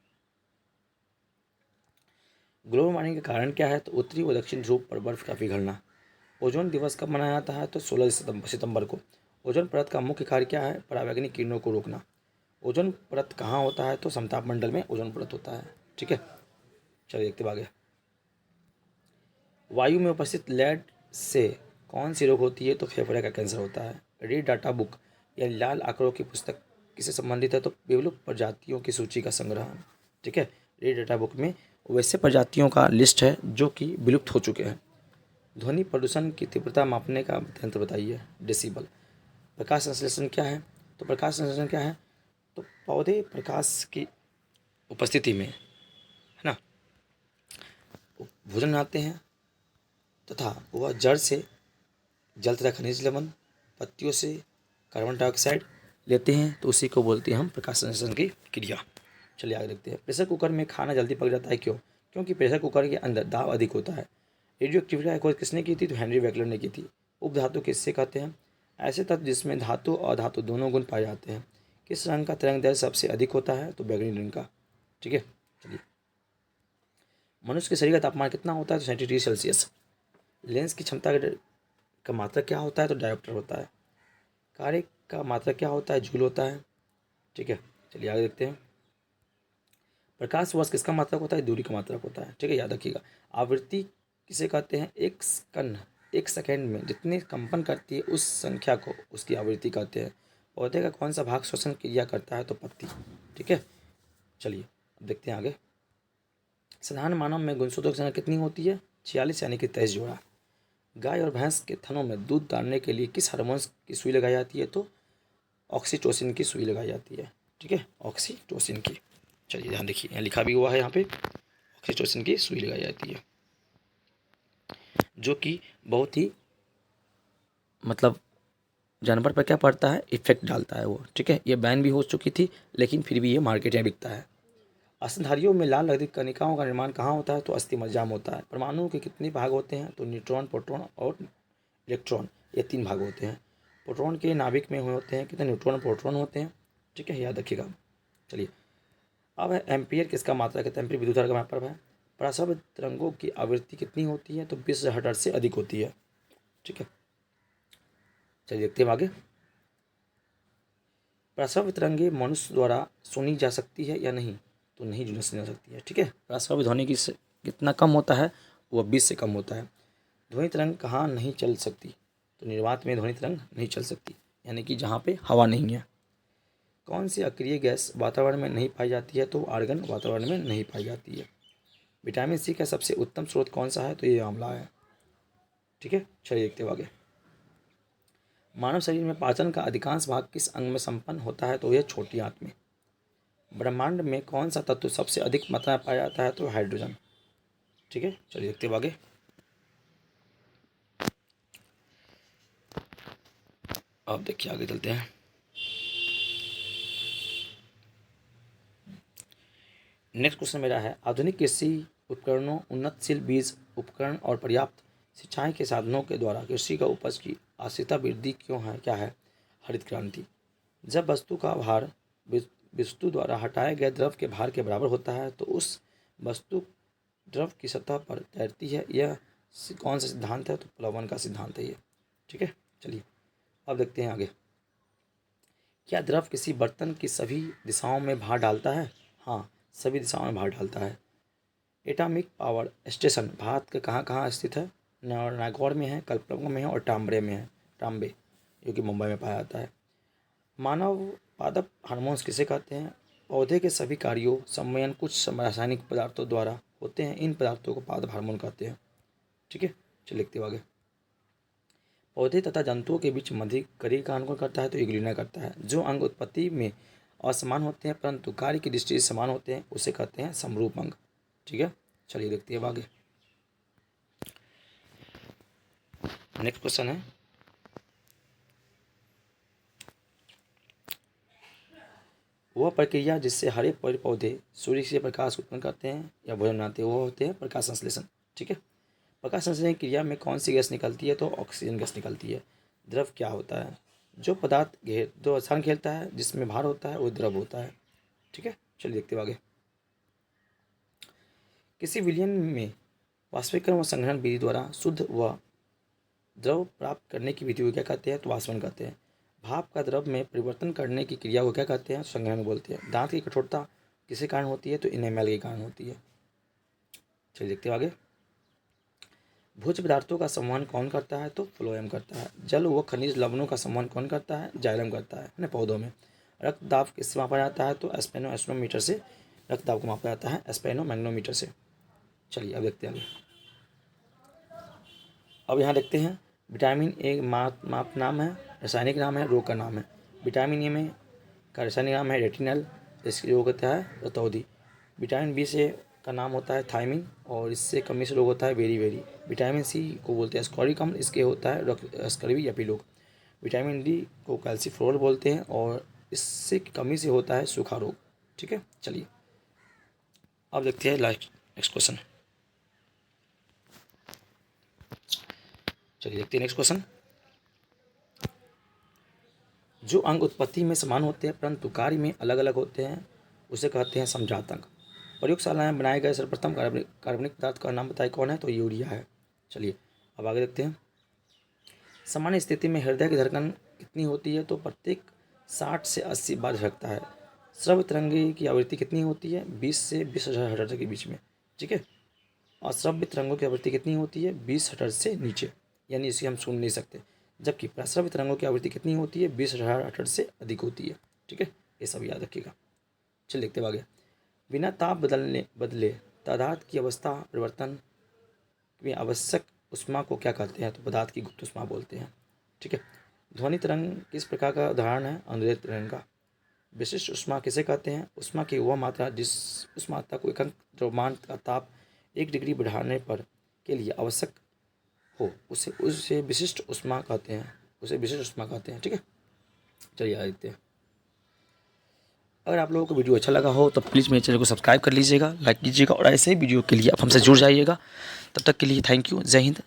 ग्लोबल वार्मिंग का कारण क्या है। तो उत्तरी व दक्षिण ध्रुव पर बर्फ का पिघलना। ओजोन दिवस कब मनाया जाता है। तो 16 सितंबर को। ओजोन परत का मुख्य कार्य क्या है। परावैंगनिक किरणों को रोकना। ओजोन परत कहाँ होता है। तो समताप मंडल में ओजोन परत होता है। ठीक है, चलिए देखते हैं आगे। वायु में उपस्थित लेड से कौन सी रोग होती है। तो फेफड़े का कैंसर होता है। रेड डाटा बुक या लाल आंकड़ों की पुस्तक किससे संबंधित है। तो विलुप्त प्रजातियों की सूची का संग्रह। ठीक है, रेड डाटा बुक में वैसे प्रजातियों का लिस्ट है जो कि विलुप्त हो चुके हैं। ध्वनि प्रदूषण की तीव्रता मापने का यंत्र बताइए। डेसिबल। प्रकाश संश्लेषण क्या है। तो प्रकाश संश्लेषण क्या है। तो पौधे प्रकाश की उपस्थिति में, है ना, भोजन बनाते हैं तथा वह जड़ से जल तथा खनिज लवण, पत्तियों से कार्बन डाइऑक्साइड लेते हैं, तो उसी को बोलते हैं हम प्रकाश संश्लेषण की क्रिया। चलिए आगे देखते हैं। प्रेशर कुकर में खाना जल्दी पक जाता है क्यों। क्योंकि प्रेशर कुकर के अंदर दाब अधिक होता है। रेडियो एक्टिविटी की खोज किसने की थी। तो हेनरी वेकलर ने की थी। उपधातु किससे कहते हैं। ऐसे तत्व जिसमें धातु और धातु दोनों गुण पाए जाते हैं। किस रंग का तरंग दैर्ध्य सबसे अधिक होता है। तो बैगनी रंग का। ठीक है, चलिए। मनुष्य के शरीर का तापमान कितना होता है। तो 60 डिग्री सेल्सियस। लेंस की क्षमता का मात्रक क्या होता है। तो डायोप्टर होता है। कार्य का मात्रक क्या होता है। जूल होता है। ठीक है, चलिए आगे देखते हैं। प्रकाश वर्ष किसका मात्रक होता है। दूरी का मात्रक होता है। ठीक है, याद रखिएगा। आवृत्ति किसे कहते हैं। एक सेकंड में जितने कंपन करती है उस संख्या को उसकी आवृत्ति कहते हैं। पौधे का कौन सा भाग श्वसन क्रिया करता है। तो पत्ती। ठीक है, चलिए अब देखते हैं आगे। साधारण मानव में गुणसूत्रों की संख्या कितनी होती है। 46 यानी कि 23 जोड़ा। गाय और भैंस के थनों में दूध डालने के लिए किस हार्मोन की सुई लगाई जाती है। तो ऑक्सीटोसिन की सुई लगाई जाती है। ठीक है, ऑक्सीटोसिन की। चलिए ध्यान देखिए, यहाँ लिखा भी हुआ है, यहाँ पे ऑक्सीटोसिन की सुई लगाई जाती है, जो कि बहुत ही मतलब जानवर पर क्या पड़ता है, इफेक्ट डालता है वो। ठीक है, ये बैन भी हो चुकी थी लेकिन फिर भी ये मार्केट में बिकता है। स्तनधारियों में लाल रक्त कणिकाओं का निर्माण कहाँ होता है। तो अस्थिमज्जा में होता है। परमाणुओं के कितने भाग होते हैं। तो न्यूट्रॉन, प्रोटॉन और इलेक्ट्रॉन, ये 3 भाग होते हैं। प्रोटॉन के नाभिक में हुए होते हैं कितने। न्यूट्रॉन प्रोटॉन होते हैं। ठीक है, याद रखिएगा। चलिए अब है एम्पियर किसका मात्रक है। तो एम्पियर विद्युत धारा का मात्रक है। प्रसव तरंगों की आवृत्ति कितनी होती है। तो 20,000 हर्ट्ज से अधिक होती है। ठीक है, चलिए देखते हैं आगे। प्रसव तरंगे मनुष्य द्वारा सुनी जा सकती है या नहीं। तो नहीं सुनी जा सकती है। ठीक है, प्रसव ध्वनि की कितना कम होता है। वह 20 से कम होता है। ध्वनि तरंग कहाँ नहीं चल सकती। तो निर्वात में ध्वनि तरंग नहीं चल सकती, यानी कि जहाँ पे हवा नहीं है। कौन सी अक्रिय गैस वातावरण में नहीं पाई जाती है। तो आर्गन वातावरण में नहीं पाई जाती है। विटामिन सी का सबसे उत्तम स्रोत कौन सा है। तो ये आंवला है। ठीक है, चलिए देखते हैं आगे। मानव शरीर में पाचन का अधिकांश भाग किस अंग में संपन्न होता है। तो यह छोटी आंत में। ब्रह्मांड में कौन सा तत्व सबसे अधिक मात्रा में पाया जाता है। तो हाइड्रोजन। ठीक है, चलिए देखते हैं आगे। अब देखिए आगे चलते हैं। नेक्स्ट क्वेश्चन मेरा है, आधुनिक कृषि उपकरणों, उन्नतशील बीज उपकरण और पर्याप्त सिंचाई के साधनों के द्वारा कृषि का उपज की आश्रिता वृद्धि क्यों है। क्या है। हरित क्रांति। जब वस्तु का भार वस्तु द्वारा हटाए गए द्रव के भार के बराबर होता है तो उस वस्तु द्रव की सतह पर तैरती है। यह कौन सा सिद्धांत है। तो प्लवन का सिद्धांत है ये। ठीक है, चलिए अब देखते हैं आगे। क्या द्रव किसी बर्तन की सभी दिशाओं में भार डालता है। हाँ, सभी दिशाओं में भार डालता है। एटॉमिक पावर स्टेशन भारत के कहाँ कहाँ स्थित है। नागौर में है, कल्पना में है और टाम्बरे में है। टाम्बे, जो कि मुंबई में पाया जाता है। मानव पादप हार्मोन्स किसे कहते हैं। पौधे के सभी कार्यों संवयन कुछ रासायनिक पदार्थों द्वारा होते हैं। इन पदार्थों को पादप हार्मोन कहते हैं। ठीक है, चलिए लिखते आगे। पौधे तथा जंतुओं के बीच मध्य कड़ी का अंकुरण करता है। तो यूग्लिना करता है। जो अंग उत्पत्ति में असमान होते हैं परंतु कार्य की दृष्टि से समान होते हैं उसे कहते हैं समरूप अंग। ठीक है, चलिए देखते हैं आगे। नेक्स्ट क्वेश्चन है, वह प्रक्रिया जिससे हरे पेड़ पौधे सूर्य से प्रकाश उत्पन्न करते हैं या भोजन बनाते हैं वो होते हैं प्रकाश संश्लेषण। ठीक है, प्रकाश संश्लेषण क्रिया में कौन सी गैस निकलती है। तो ऑक्सीजन गैस निकलती है। द्रव क्या होता है। जो स्थान घेरता है, जिसमें भार होता है, वो द्रव होता है। ठीक है, चलिए देखते हैं आगे। किसी विलयन में वाष्पीकरण व संघनन विधि द्वारा शुद्ध व द्रव प्राप्त करने की विधि को क्या कहते हैं? तो वाष्पन कहते हैं। भाप का द्रव में परिवर्तन करने की क्रिया को क्या कहते हैं? संघनन बोलते हैं। दांत की कठोरता किसके कारण होती है? तो इनेमल के कारण होती है। चलिए देखते हैं आगे। भोज्य पदार्थों का संवहन कौन करता है? तो फ्लोएम करता है। जल व खनिज लवणों का संवहन कौन करता है? जाइलम करता है ना, पौधों में। रक्तदाब किससे मापा जाता है? तो एस्पेनोमीटर से रक्तदाब को मापा जाता है, एस्पेनोमैग्नोमीटर से। चलिए अब देखते हैं आगे। अब यहाँ देखते हैं विटामिन ए माप नाम है, रासायनिक नाम है, रोग का नाम है। विटामिन ए में का रासायनिक नाम है रेटिनल, इसकी रोग होता है रतौंधी। विटामिन बी से का नाम होता है थायमिन, और इससे कमी से रोग होता है बेरी। विटामिन सी को बोलते हैं स्कॉरिक अम्ल, इसके होता है स्कर्वी या पीलोग। विटामिन डी को कैल्सीफ्लोर बोलते हैं, और इससे कमी से होता है सूखा रोग। ठीक है, चलिए अब देखते हैं नेक्स्ट क्वेश्चन। चलिए देखते हैं नेक्स्ट क्वेश्चन। जो अंग उत्पत्ति में समान होते हैं परंतु कार्य में अलग अलग होते हैं, उसे कहते हैं समजात अंग। प्रयोगशाला में बनाए गए सर्वप्रथम कार्बनिक पदार्थ का नाम बताइए कौन है? तो यूरिया है। चलिए अब आगे देखते हैं। सामान्य स्थिति में हृदय की धड़कन कितनी होती है? तो प्रत्येक 60 से 80 बार धड़कता है। श्रव्य तरंगे की आवृत्ति कितनी होती है? 20 से 20,000 हर्ट्ज के बीच में। ठीक है, और श्रव्य तरंगों की आवृत्ति कितनी होती है? 20 हर्ट्ज से नीचे, यानी इसे हम सुन नहीं सकते। जबकि प्रस्रव्य तरंगों की आवृत्ति कितनी होती है? 20,000 हर्ट्ज से अधिक होती है। ठीक है, ये सब याद रखिएगा। चलिए देखते आगे। बिना ताप बदले पदार्थ की अवस्था परिवर्तन में आवश्यक उष्मा को क्या कहते हैं? तो पदार्थ की गुप्त उष्मा बोलते हैं। ठीक है, ध्वनि तरंग किस प्रकार का उदाहरण है? अनुदैर्ध्य तरंग का। विशिष्ट उष्मा किसे कहते हैं? उष्मा की वह मात्रा जिस उस मात्रा को एकांक द्रव्यमान का ताप 1 डिग्री बढ़ाने पर के लिए आवश्यक हो, उसे विशिष्ट उष्मा कहते हैं। ठीक है, चलिए देखते हैं। अगर आप लोगों को वीडियो अच्छा लगा हो तो प्लीज़ मेरे चैनल को सब्सक्राइब कर लीजिएगा, लाइक कीजिएगा, और ऐसे ही वीडियो के लिए आप हमसे जुड़ जाइएगा। तब तक के लिए थैंक यू, जय हिंद।